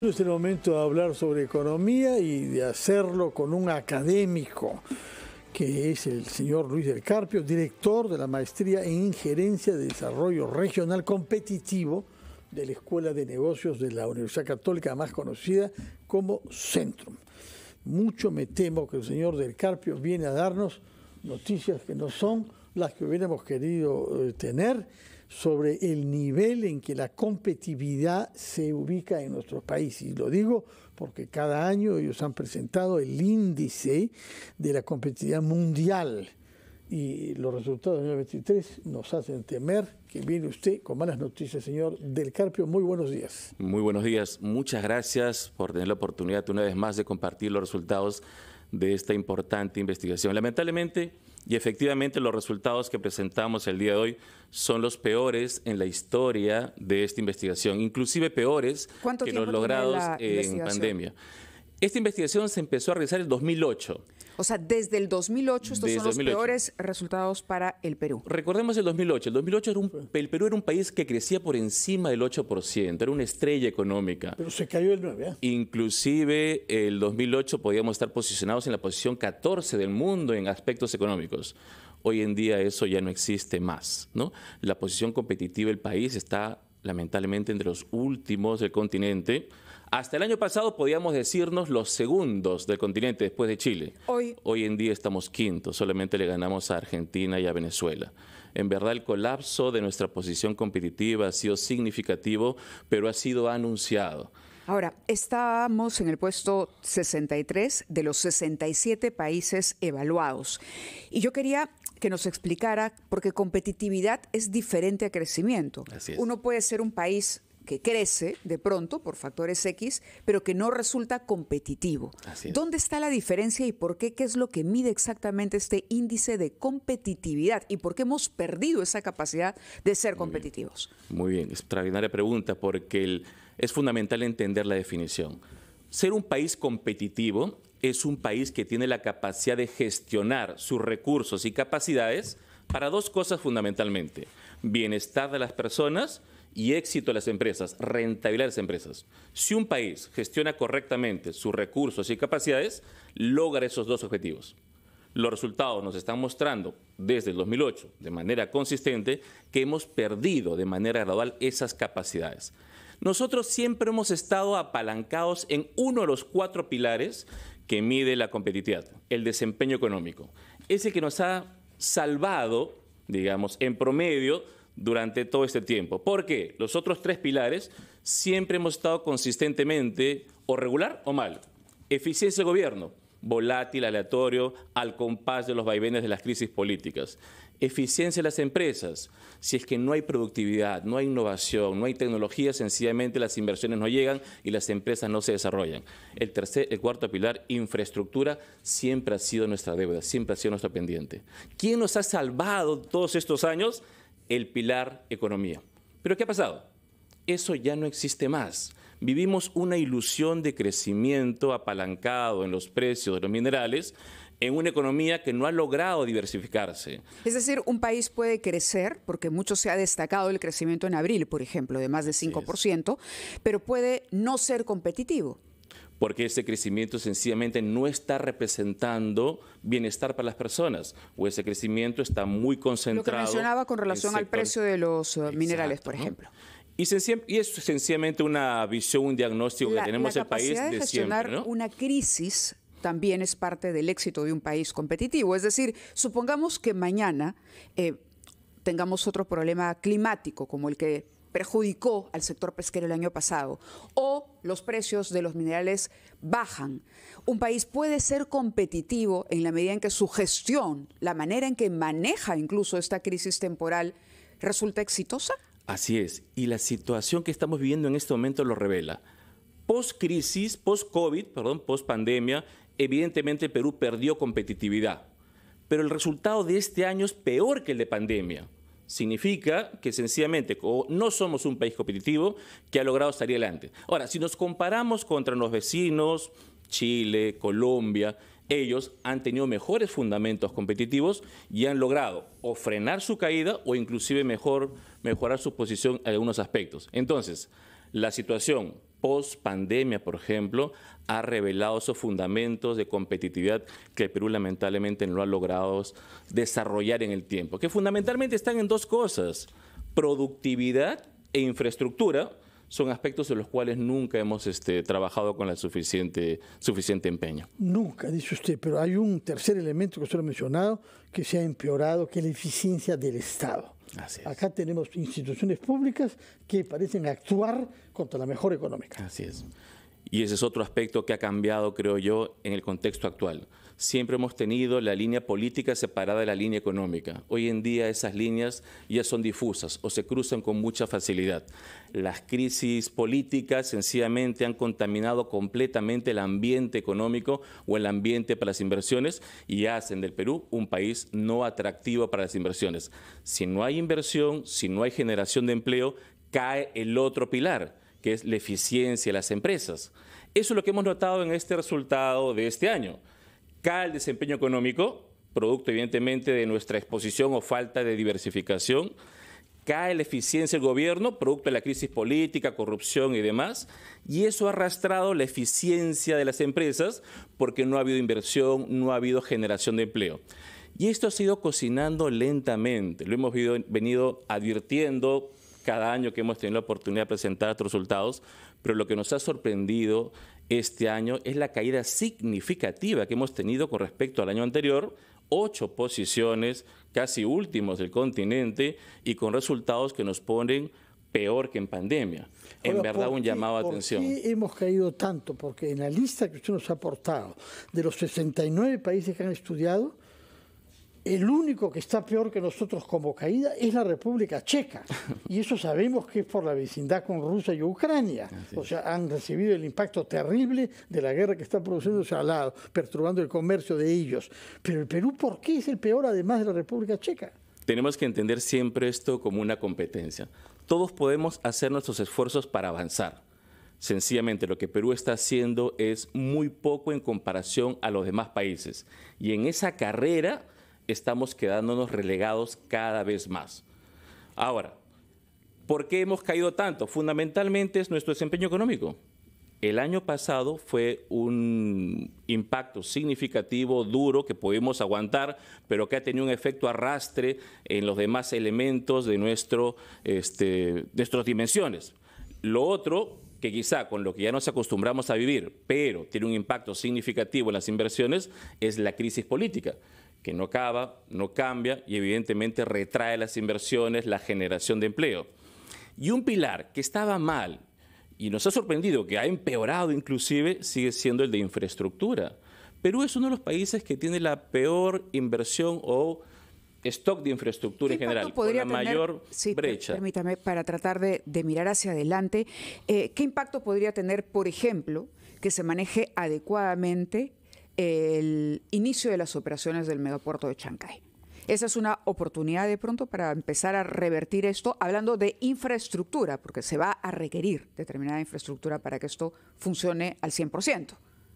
Es el momento de hablar sobre economía y de hacerlo con un académico, que es el señor Luis del Carpio, director de la Maestría en Injerencia de Desarrollo Regional Competitivo de la Escuela de Negocios de la Universidad Católica, más conocida como Centrum. Mucho me temo que el señor del Carpio viene a darnos noticias que no son las que hubiéramos querido tener sobre el nivel en que la competitividad se ubica en nuestro país. Y lo digo porque cada año ellos han presentado el índice de la competitividad mundial y los resultados del 2023 nos hacen temer que viene usted con malas noticias, señor del Carpio. Muy buenos días. Muy buenos días. Muchas gracias por tener la oportunidad una vez más de compartir los resultados de esta importante investigación. Lamentablemente y efectivamente los resultados que presentamos el día de hoy son los peores en la historia de esta investigación, inclusive peores que los logrados en pandemia. Esta investigación se empezó a realizar en el 2008. O sea, desde el 2008 estos son los peores resultados para el Perú. Recordemos el 2008. El 2008 el Perú era un país que crecía por encima del 8%, era una estrella económica. Pero se cayó el 9%. Inclusive el 2008 podíamos estar posicionados en la posición 14 del mundo en aspectos económicos. Hoy en día eso ya no existe más, ¿no? La posición competitiva del país está lamentablemente entre los últimos del continente. Hasta el año pasado podíamos decirnos los segundos del continente después de Chile. Hoy en día estamos quintos, solamente le ganamos a Argentina y a Venezuela. En verdad el colapso de nuestra posición competitiva ha sido significativo, pero ha sido anunciado. Ahora, estamos en el puesto 63 de los 67 países evaluados. Y yo quería que nos explicara, porque competitividad es diferente a crecimiento. Así es. Uno puede ser un país que crece de pronto por factores X, pero que no resulta competitivo. Así es. ¿Dónde está la diferencia y por qué? ¿Qué es lo que mide exactamente este índice de competitividad? ¿Y por qué hemos perdido esa capacidad de ser competitivos? Muy bien, extraordinaria pregunta, porque es fundamental entender la definición. Ser un país competitivo es un país que tiene la capacidad de gestionar sus recursos y capacidades para dos cosas fundamentalmente: bienestar de las personas y éxito de las empresas, rentabilidad de las empresas. Si un país gestiona correctamente sus recursos y capacidades, logra esos dos objetivos. Los resultados nos están mostrando desde el 2008 de manera consistente que hemos perdido de manera gradual esas capacidades. Nosotros siempre hemos estado apalancados en uno de los 4 pilares que mide la competitividad, el desempeño económico. Es el que nos ha salvado, digamos, en promedio durante todo este tiempo. ¿Por qué? Los otros 3 pilares siempre hemos estado consistentemente o regular o mal. Eficiencia del gobierno, volátil, aleatorio, al compás de los vaivenes de las crisis políticas. Eficiencia de las empresas. Si es que no hay productividad, no hay innovación, no hay tecnología, sencillamente las inversiones no llegan y las empresas no se desarrollan. El cuarto pilar, infraestructura, siempre ha sido nuestra deuda, siempre ha sido nuestro pendiente. ¿Quién nos ha salvado todos estos años? El pilar economía. ¿Pero qué ha pasado? Eso ya no existe más. Vivimos una ilusión de crecimiento apalancado en los precios de los minerales en una economía que no ha logrado diversificarse. Es decir, un país puede crecer, porque mucho se ha destacado el crecimiento en abril, por ejemplo, de más de 5%, pero puede no ser competitivo. Porque ese crecimiento sencillamente no está representando bienestar para las personas, o ese crecimiento está muy concentrado. Lo que mencionaba con relación al precio de los minerales, por ejemplo. Y es sencillamente una visión, un diagnóstico que tenemos el país de siempre. La capacidad de gestionar una crisis también es parte del éxito de un país competitivo. Es decir, supongamos que mañana tengamos otro problema climático como el que perjudicó al sector pesquero el año pasado, o los precios de los minerales bajan. Un país puede ser competitivo en la medida en que su gestión, la manera en que maneja incluso esta crisis temporal, resulta exitosa. Así es, y la situación que estamos viviendo en este momento lo revela. Post-crisis, post-COVID, post-pandemia, evidentemente el Perú perdió competitividad, pero el resultado de este año es peor que el de pandemia. Significa que sencillamente no somos un país competitivo que ha logrado salir adelante. Ahora, si nos comparamos contra los vecinos, Chile, Colombia, ellos han tenido mejores fundamentos competitivos y han logrado o frenar su caída o inclusive mejorar su posición en algunos aspectos. Entonces, la situación post-pandemia, por ejemplo, ha revelado esos fundamentos de competitividad que el Perú lamentablemente no ha logrado desarrollar en el tiempo, que fundamentalmente están en dos cosas: productividad e infraestructura. Son aspectos en los cuales nunca hemos trabajado con la suficiente empeño. Nunca, dice usted, pero hay un tercer elemento que usted ha mencionado que se ha empeorado, que es la eficiencia del Estado. Así es. Acá tenemos instituciones públicas que parecen actuar contra la mejora económica. Así es. Y ese es otro aspecto que ha cambiado, creo yo, en el contexto actual. Siempre hemos tenido la línea política separada de la línea económica. Hoy en día esas líneas ya son difusas o se cruzan con mucha facilidad. Las crisis políticas sencillamente han contaminado completamente el ambiente económico o el ambiente para las inversiones y hacen del Perú un país no atractivo para las inversiones. Si no hay inversión, si no hay generación de empleo, cae el otro pilar, que es la eficiencia de las empresas. Eso es lo que hemos notado en este resultado de este año. Cae el desempeño económico, producto evidentemente de nuestra exposición o falta de diversificación. Cae la eficiencia del gobierno, producto de la crisis política, corrupción y demás. Y eso ha arrastrado la eficiencia de las empresas porque no ha habido inversión, no ha habido generación de empleo. Y esto se ha ido cocinando lentamente. Lo hemos venido advirtiendo cada año que hemos tenido la oportunidad de presentar estos resultados, pero lo que nos ha sorprendido este año es la caída significativa que hemos tenido con respecto al año anterior, 8 posiciones, casi últimos del continente, y con resultados que nos ponen peor que en pandemia. En verdad, un llamado de atención. ¿Por qué hemos caído tanto? Porque en la lista que usted nos ha aportado, de los 69 países que han estudiado, el único que está peor que nosotros como caída es la República Checa. Y eso sabemos que es por la vecindad con Rusia y Ucrania. O sea, han recibido el impacto terrible de la guerra que está produciéndose al lado, perturbando el comercio de ellos. Pero el Perú, ¿por qué es el peor además de la República Checa? Tenemos que entender siempre esto como una competencia. Todos podemos hacer nuestros esfuerzos para avanzar. Sencillamente lo que Perú está haciendo es muy poco en comparación a los demás países. Y en esa carrera estamos quedándonos relegados cada vez más. Ahora, ¿por qué hemos caído tanto? Fundamentalmente es nuestro desempeño económico. El año pasado fue un impacto significativo, duro, que pudimos aguantar, pero que ha tenido un efecto arrastre en los demás elementos de nuestras dimensiones. Lo otro, que quizá con lo que ya nos acostumbramos a vivir, pero tiene un impacto significativo en las inversiones, es la crisis política, que no acaba, no cambia y evidentemente retrae las inversiones, la generación de empleo. Y un pilar que estaba mal y nos ha sorprendido, que ha empeorado inclusive, sigue siendo el de infraestructura. Perú es uno de los países que tiene la peor inversión o stock de infraestructura en general, con la mayor brecha. Permítame, para tratar de mirar hacia adelante, ¿qué impacto podría tener, por ejemplo, que se maneje adecuadamente el inicio de las operaciones del megapuerto de Chancay? Esa es una oportunidad de pronto para empezar a revertir esto, hablando de infraestructura, porque se va a requerir determinada infraestructura para que esto funcione al 100%.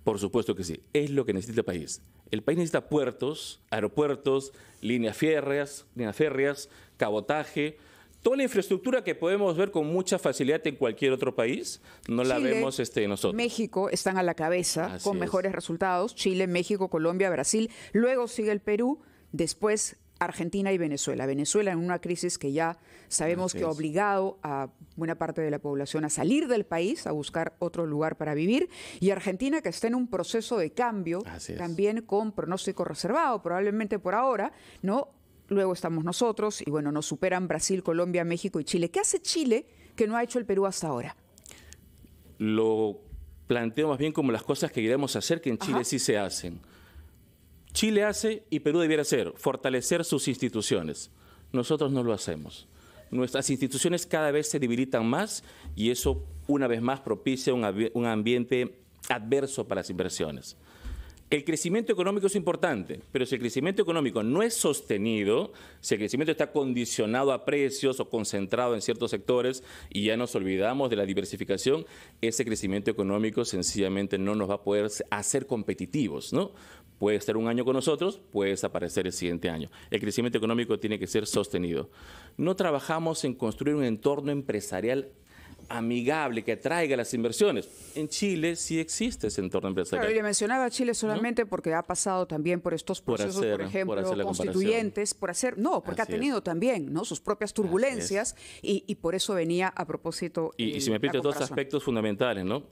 Por supuesto que sí, es lo que necesita el país. El país necesita puertos, aeropuertos, líneas férreas, cabotaje. Toda la infraestructura que podemos ver con mucha facilidad en cualquier otro país, no la vemos nosotros. México están a la cabeza con mejores resultados. Chile, México, Colombia, Brasil. Luego sigue el Perú, después Argentina y Venezuela. Venezuela en una crisis que ya sabemos que ha obligado a buena parte de la población a salir del país, a buscar otro lugar para vivir. Y Argentina, que está en un proceso de cambio, también con pronóstico reservado, probablemente por ahora, ¿no? Luego estamos nosotros y bueno, nos superan Brasil, Colombia, México y Chile. ¿Qué hace Chile que no ha hecho el Perú hasta ahora? Lo planteo más bien como las cosas que queremos hacer, que en Chile sí se hacen. Chile hace y Perú debiera hacer, fortalecer sus instituciones. Nosotros no lo hacemos. Nuestras instituciones cada vez se debilitan más y eso una vez más propicia un ambiente adverso para las inversiones. El crecimiento económico es importante, pero si el crecimiento económico no es sostenido, si el crecimiento está condicionado a precios o concentrado en ciertos sectores y ya nos olvidamos de la diversificación, ese crecimiento económico sencillamente no nos va a poder hacer competitivos, ¿no? Puede estar un año con nosotros, puede desaparecer el siguiente año. El crecimiento económico tiene que ser sostenido. No trabajamos en construir un entorno empresarial amigable que atraiga las inversiones. En Chile sí existe ese entorno empresarial. Claro, y le mencionaba a Chile solamente, ¿no?, porque ha pasado también por estos procesos, por ejemplo, constituyentes, porque ha tenido también, ¿no?, sus propias turbulencias y por eso venía a propósito. Y si me permite, dos aspectos fundamentales, ¿no?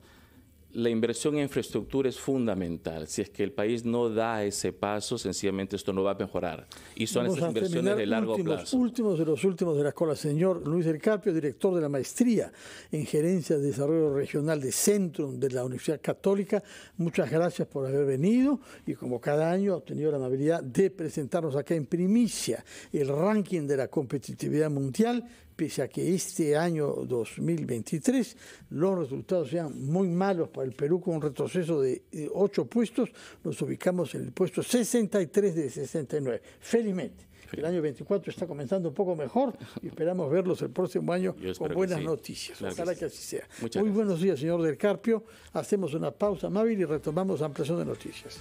La inversión en infraestructura es fundamental. Si es que el país no da ese paso, sencillamente esto no va a mejorar. Y son esas inversiones de largo plazo. Últimos de la cola, señor Luis del Carpio, director de la maestría en Gerencia de Desarrollo Regional de Centrum de la Universidad Católica. Muchas gracias por haber venido y como cada año ha tenido la amabilidad de presentarnos acá en primicia el ranking de la competitividad mundial. Pese a que este año 2023 los resultados sean muy malos para el Perú, con un retroceso de 8 puestos, nos ubicamos en el puesto 63 de 69. Felizmente, el año 24 está comenzando un poco mejor y esperamos verlos el próximo año con buenas noticias. Claro, ojalá que así sea. Muy buenos días, señor del Carpio. Hacemos una pausa amable y retomamos ampliación de noticias.